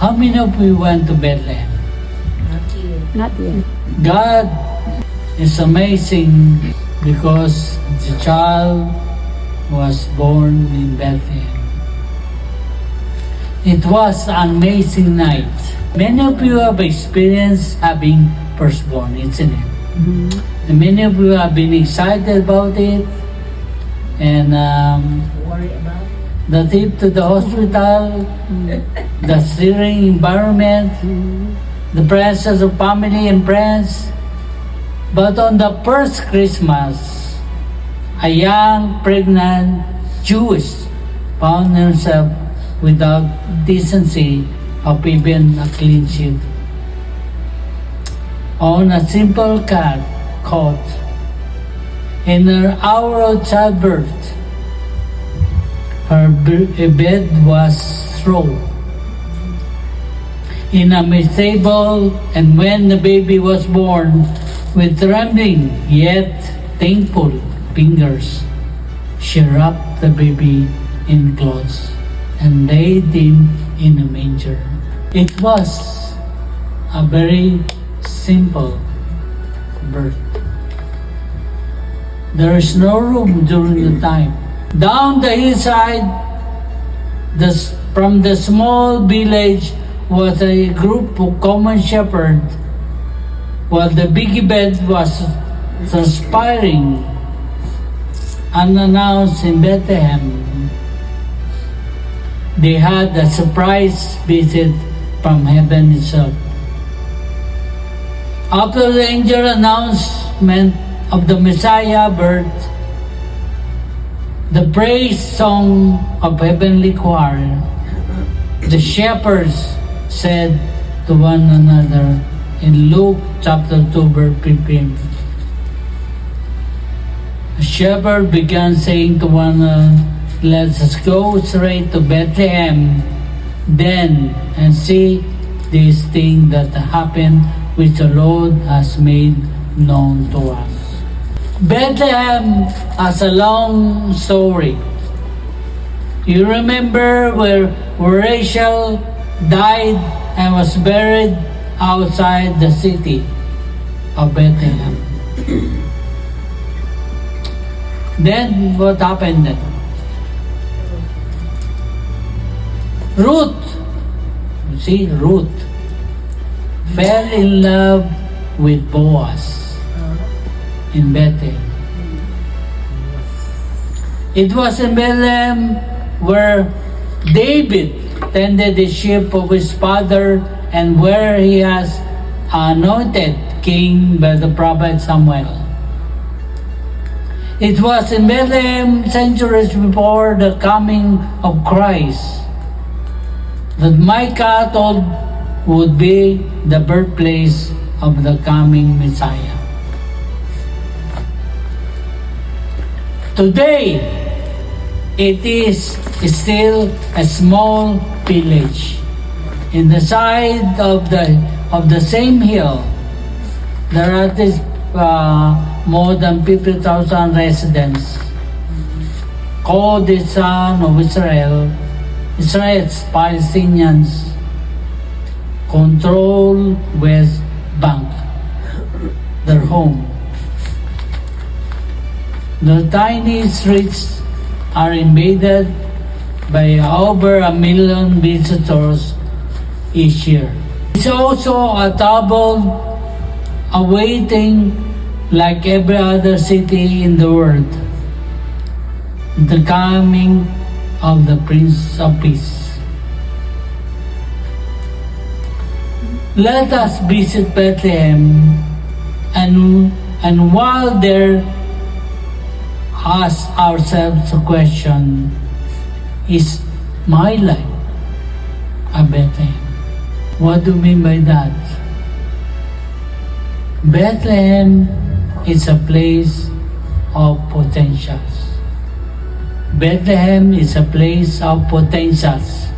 How many of you went to Bethlehem? Not yet. God is amazing because the child was born in Bethlehem. It was an amazing night. Many of you have experienced having firstborn, isn't it? And many of you have been excited about it, and Worry about it. the trip to the hospital, the stirring environment, the presence of family and friends. But on the first Christmas, a young pregnant Jewish found herself without decency of even a clean sheet. On a simple cot, in her hour of childbirth, her bed was thrown in a stable, and when the baby was born, with trembling yet thankful fingers, she wrapped the baby in clothes and laid him in a manger. It was a very simple birth. There is no room during the time. Down the hillside, from the small village, was a group of common shepherds, while the big bed was transpiring unannounced in Bethlehem. They had a surprise visit from heaven itself. After the angel announcement of the Messiah birth, the praise song of heavenly choir, the shepherds said to one another in Luke chapter 2 verse 15. The shepherd began saying to one another, "Let us go straight to Bethlehem then and see this thing that happened which the Lord has made known to us." Bethlehem has a long story. You remember where Rachel died and was buried outside the city of Bethlehem. Then what happened then? Ruth, you see, Ruth fell in love with Boaz in Bethlehem. It was in Bethlehem where David tended the sheep of his father and where he has anointed king by the prophet Samuel. It was in Bethlehem centuries before the coming of Christ that Micah told would be the birthplace of the coming Messiah. Today, it is still a small village in the side of the same hill. There are more than 50,000 residents. Called the son of Israel, Israel's Palestinians control West Bank, their home. The tiny streets are invaded by over 1 million visitors each year. It's also a trouble awaiting, like every other city in the world, the coming of the Prince of Peace. Let us visit Bethlehem and while there, ask ourselves a question: is my life a Bethlehem? What do you mean by that? Bethlehem is a place of potentials. Bethlehem is a place of potentials.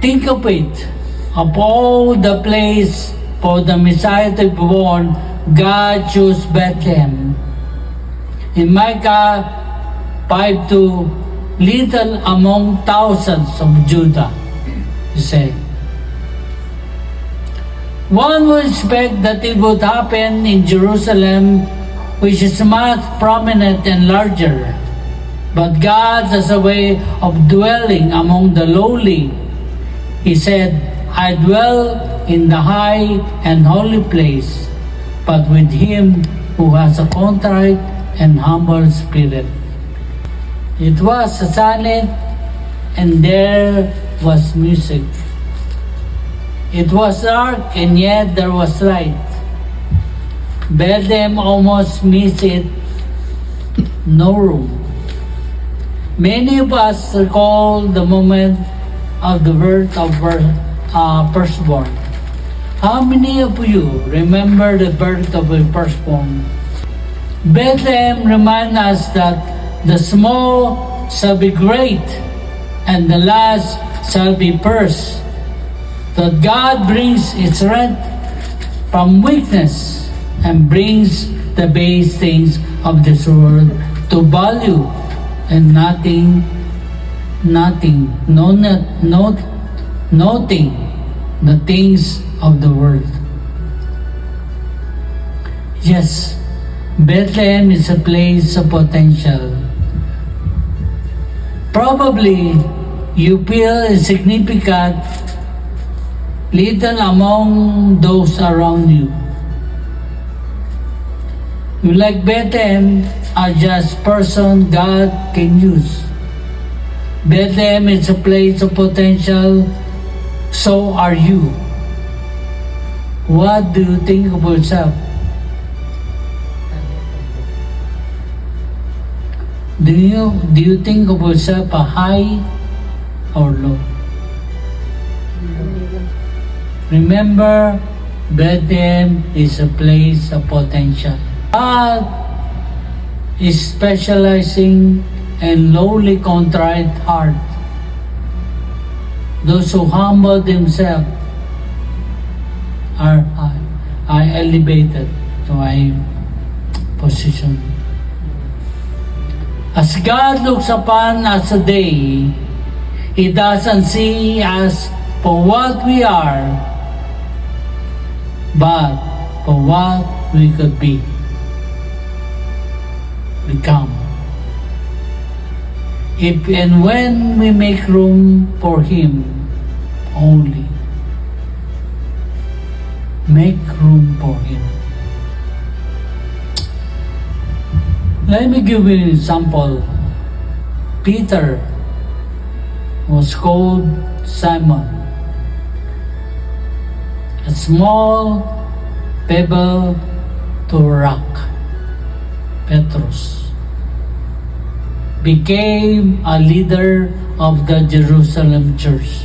Think of it. Of all the place for the Messiah to be born, God chose Bethlehem. In Micah 5:2, little among thousands of Judah, he said. One would expect that it would happen in Jerusalem, which is much prominent and larger. But God has a way of dwelling among the lowly. He said, I dwell in the high and holy place, but with him who has a contrite and humble spirit. It was silent, and there was music. It was dark, and yet there was light. Bethlehem almost missed it. No room. Many of us recall the moment of the birth of firstborn. How many of you remember the birth of a firstborn? Bethlehem reminds us that the small shall be great, and the last shall be first. That God brings its strength from weakness and brings the base things of this world to value and nothing, noting the things of the world. Yes, Bethlehem is a place of potential. Probably you feel insignificant, little among those around you. You, like Bethlehem, are just person God can use. Bethlehem is a place of potential, so are you. What do you think of yourself? Do you think of yourself a high or low? Remember, Bethlehem is a place of potential. God is specializing in lowly contrite heart. Those who humble themselves are elevated to a position. As God looks upon us today, He doesn't see us for what we are, but for what we could become. If and when we make room for Him only. Make room for Him. Let me give you an example. Peter was called Simon, a small pebble to rock. Petrus became a leader of the Jerusalem church.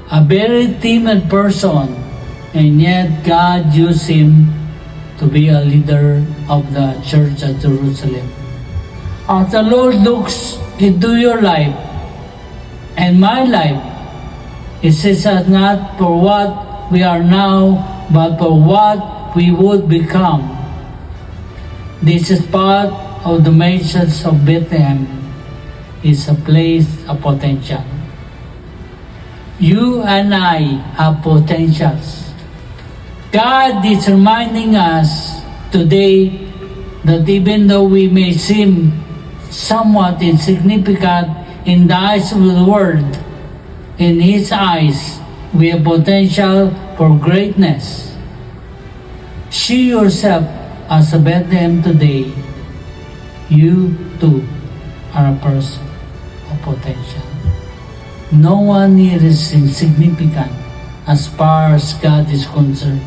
A very timid person, and yet God used him to be a leader of the church at Jerusalem. As the Lord looks into your life and my life, He sees us not for what we are now, but for what we would become. This is part of the message of Bethlehem. It's a place of potential. You and I have potentials. God is reminding us today that even though we may seem somewhat insignificant in the eyes of the world, in His eyes, we have potential for greatness. See yourself as a Bethlehem today. You too are a person of potential. No one here is insignificant as far as God is concerned.